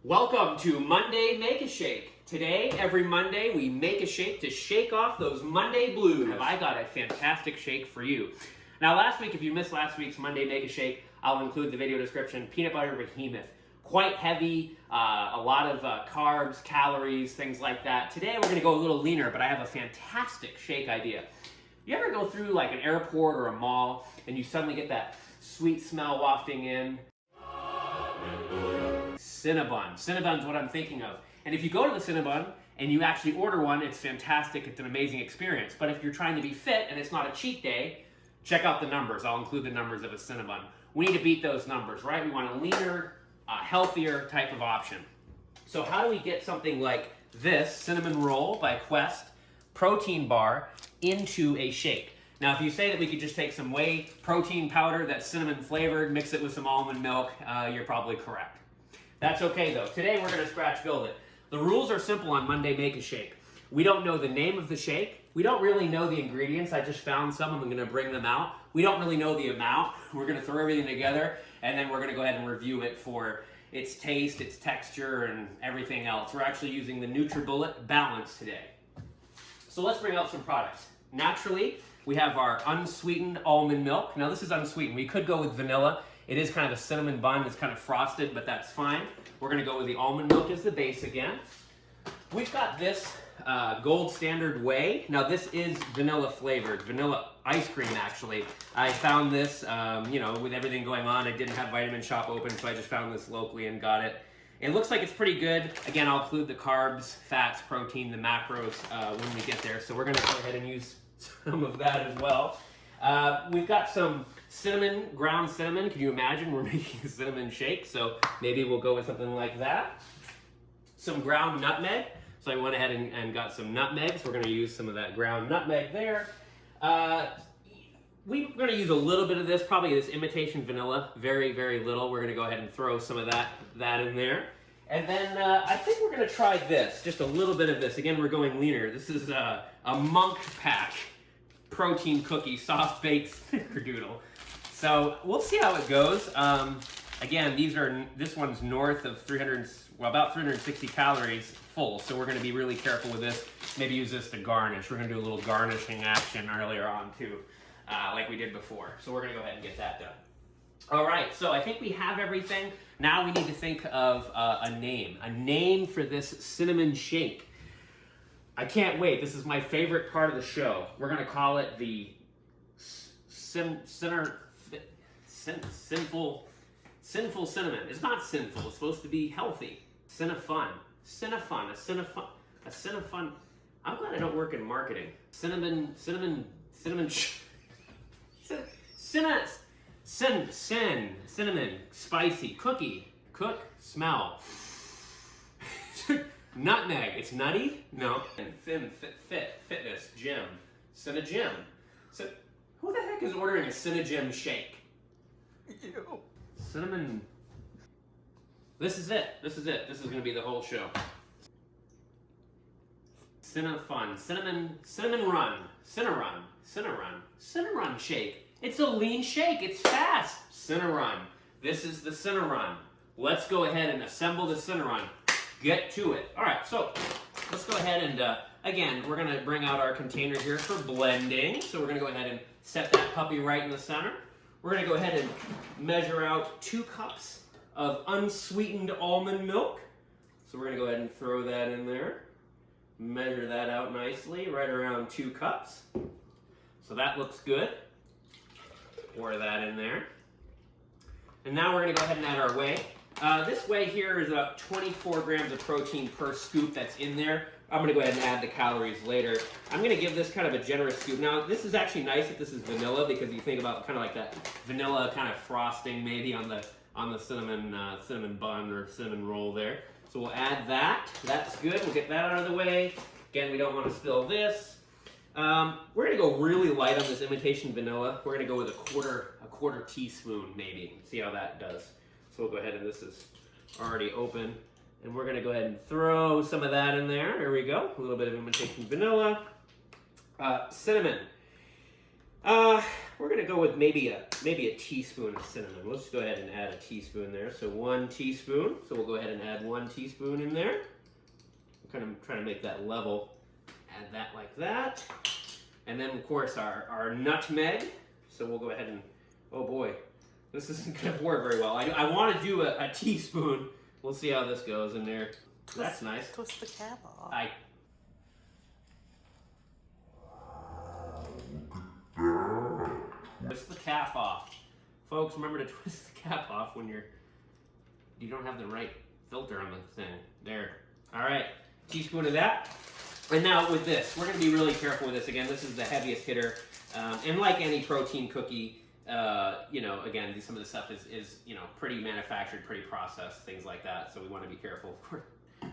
Welcome to Monday Make a Shake. Today, every Monday, we make a shake to shake off those Monday blues. Have I got a fantastic shake for you? Now, last week, if you missed last week's Monday Make a Shake, I'll include the video description. Peanut butter behemoth. Quite heavy, a lot of carbs, calories, things like that. Today, we're going to go a little leaner, but I have a fantastic shake idea. You ever go through like an airport or a mall, and you suddenly get that sweet smell wafting in? Cinnabon. Cinnabon's what I'm thinking of. And if you go to the Cinnabon and you actually order one, it's fantastic. It's an amazing experience. But if you're trying to be fit and it's not a cheat day, check out the numbers. I'll include the numbers of a Cinnabon. We need to beat those numbers, right? We want a leaner, healthier type of option. So how do we get something like this cinnamon roll by Quest protein bar into a shake? Now, if you say that we could just take some whey protein powder that's cinnamon flavored, mix it with some almond milk, you're probably correct. That's okay though. Today we're going to scratch build it. The rules are simple on Monday Make a Shake. We don't know the name of the shake. We don't really know the ingredients. I just found some. I'm going to bring them out. We don't really know the amount. We're going to throw everything together and then we're going to go ahead and review it for its taste, its texture, and everything else. We're actually using the NutriBullet Balance today. So let's bring out some products. Naturally, we have our unsweetened almond milk. Now this is unsweetened. We could go with vanilla. It is kind of a cinnamon bun. It's kind of frosted, but that's fine. We're going to go with the almond milk as the base again. We've got this gold standard whey. Now this is vanilla flavored, vanilla ice cream actually. I found this, with everything going on. I didn't have Vitamin Shop open, so I just found this locally and got it. It looks like it's pretty good. Again, I'll include the carbs, fats, protein, the macros when we get there. So we're going to go ahead and use some of that as well. We've got some cinnamon, ground cinnamon. Can you imagine we're making a cinnamon shake? So maybe we'll go with something like that. Some ground nutmeg. So I went ahead and got some nutmeg. So we're going to use some of that ground nutmeg there. We're going to use a little bit of this, probably this imitation vanilla. Very, very little. We're going to go ahead and throw some of that in there. And then I think we're going to try this, just a little bit of this. Again, we're going leaner. This is a Monk Pack protein cookie, soft baked snickerdoodle. So we'll see how it goes. Again, this one's north of about 360 calories full. So we're going to be really careful with this. Maybe use this to garnish. We're going to do a little garnishing action earlier on too, like we did before. So we're going to go ahead and get that done. All right, so I think we have everything. Now we need to think of a name for this cinnamon shake. I can't wait. This is my favorite part of the show. We're going to call it the sinful cinnamon. It's not sinful. It's supposed to be healthy. Cinnafun. I'm glad I don't work in marketing. Cinnamon spicy cookie, cook, smell. Nutmeg, it's nutty? No. And fitness, gym, Cinnagym. So, who the heck is ordering a Cinnagym shake? You. Cinnamon. This is it. This is going to be the whole show. Cinnafun, Cinnarun shake. It's a lean shake. It's fast. Cinnarun. This is the Cinnarun. Let's go ahead and assemble the Cinnarun. Get to it. All right, so let's go ahead and, again, we're going to bring out our container here for blending. So we're going to go ahead and set that puppy right in the center. We're going to go ahead and measure out 2 cups of unsweetened almond milk. So we're going to go ahead and throw that in there. Measure that out nicely, right around 2 cups. So that looks good. Pour that in there. And now we're going to go ahead and add our whey. This whey here is about 24 grams of protein per scoop that's in there. I'm going to go ahead and add the calories later. I'm going to give this kind of a generous scoop. Now, this is actually nice that this is vanilla because you think about kind of like that vanilla kind of frosting maybe on the cinnamon bun or cinnamon roll there. So we'll add that. That's good. We'll get that out of the way. Again, we don't want to spill this. We're going to go really light on this imitation vanilla. We're going to go with a quarter teaspoon maybe. See how that does. So we'll go ahead and this is already open. And we're going to go ahead and throw some of that in there. There we go. A little bit of imitation vanilla. Cinnamon. We're going to go with maybe a teaspoon of cinnamon. Let's go ahead and add a teaspoon there. So 1 teaspoon. So we'll go ahead and add 1 1 teaspoon in there. I'm kind of trying to make that level. Add that like that. And then, of course, our nutmeg. So we'll go ahead and, oh boy, this isn't going to pour very well. I want to do a teaspoon. We'll see how this goes in there. That's nice. Twist the cap off. Twist the cap off. Folks, remember to twist the cap off when you don't have the right filter on the thing. There. All right, teaspoon of that. And now with this, we're going to be really careful with this. Again, this is the heaviest hitter. And like any protein cookie, again, some of the stuff is pretty manufactured, pretty processed, things like that. So we want to be careful for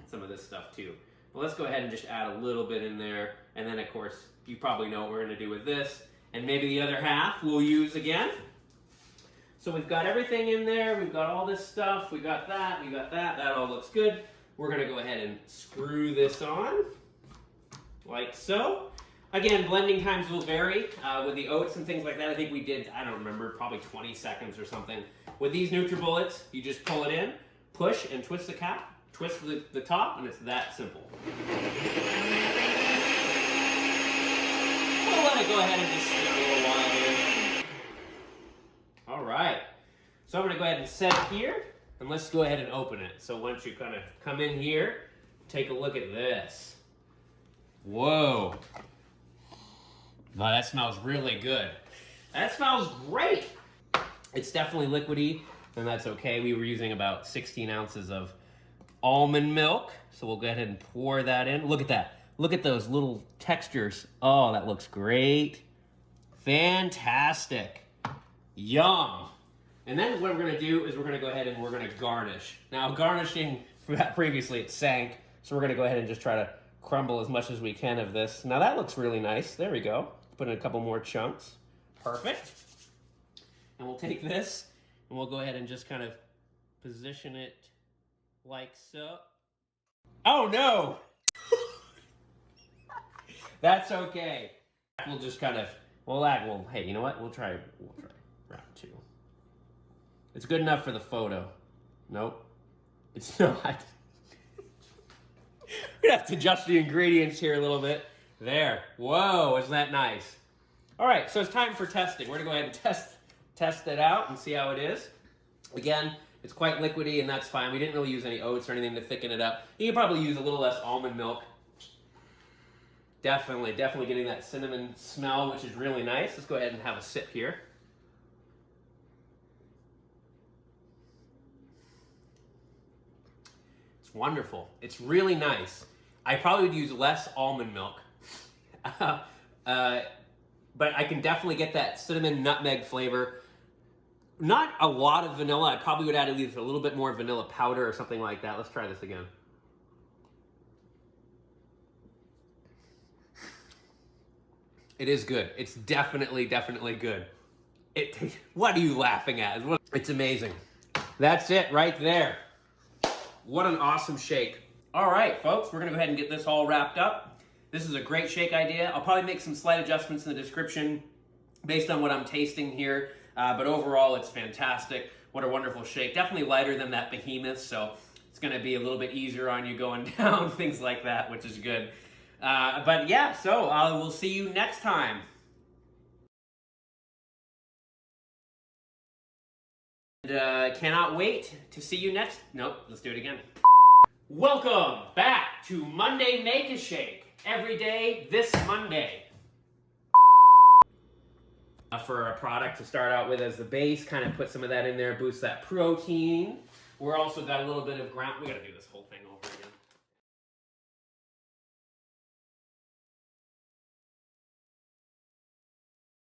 some of this stuff too. But let's go ahead and just add a little bit in there. And then, of course, you probably know what we're going to do with this. And maybe the other half we'll use again. So we've got everything in there. We've got all this stuff. We got that. We got that. That all looks good. We're going to go ahead and screw this on like so. Again, blending times will vary. With the oats and things like that, I think we did, I don't remember, probably 20 seconds or something. With these NutriBullets, you just pull it in, push, and twist the cap, twist the top, and it's that simple. We'll let it go ahead and just spin a little while here. All right. So I'm going to go ahead and set it here, and let's go ahead and open it. So once you kind of come in here, take a look at this. Whoa. Wow, that smells really good. That smells great. It's definitely liquidy, and that's okay. We were using about 16 ounces of almond milk. So we'll go ahead and pour that in. Look at that. Look at those little textures. Oh, that looks great. Fantastic. Yum. And then what we're going to do is we're going to go ahead and we're going to garnish. Now, garnishing, previously it sank, so we're going to go ahead and just try to crumble as much as we can of this. Now that looks really nice. There we go. Put in a couple more chunks. Perfect. And we'll take this and we'll go ahead and just kind of position it like so. Oh no! That's okay. We'll just kind of, hey, you know what? We'll try round 2. It's good enough for the photo. Nope. It's not. We're gonna have to adjust the ingredients here a little bit. There. Whoa, isn't that nice? All right, so it's time for testing. We're gonna go ahead and test it out and see how it is. Again, it's quite liquidy, and that's fine. We didn't really use any oats or anything to thicken it up. You can probably use a little less almond milk. Definitely getting that cinnamon smell, which is really nice. Let's go ahead and have a sip here. It's wonderful. It's really nice. I probably would use less almond milk. But I can definitely get that cinnamon nutmeg flavor. Not a lot of vanilla. I probably would add at least a little bit more vanilla powder or something like that. Let's try this again. It is good. It's definitely good. What are you laughing at? It's amazing. That's it right there. What an awesome shake. All right, folks, we're gonna go ahead and get this all wrapped up. This is a great shake idea. I'll probably make some slight adjustments in the description based on what I'm tasting here, but overall it's fantastic. What a wonderful shake. Definitely lighter than that behemoth, so it's gonna be a little bit easier on you going down, things like that, which is good. But yeah, so we'll see you next time. And cannot wait to see you next. Nope, let's do it again. Welcome back to Monday Make a Shake. Every day this Monday. For a product to start out with as the base, kind of put some of that in there, boost that protein. We're also got a little bit of ground. We gotta do this whole thing over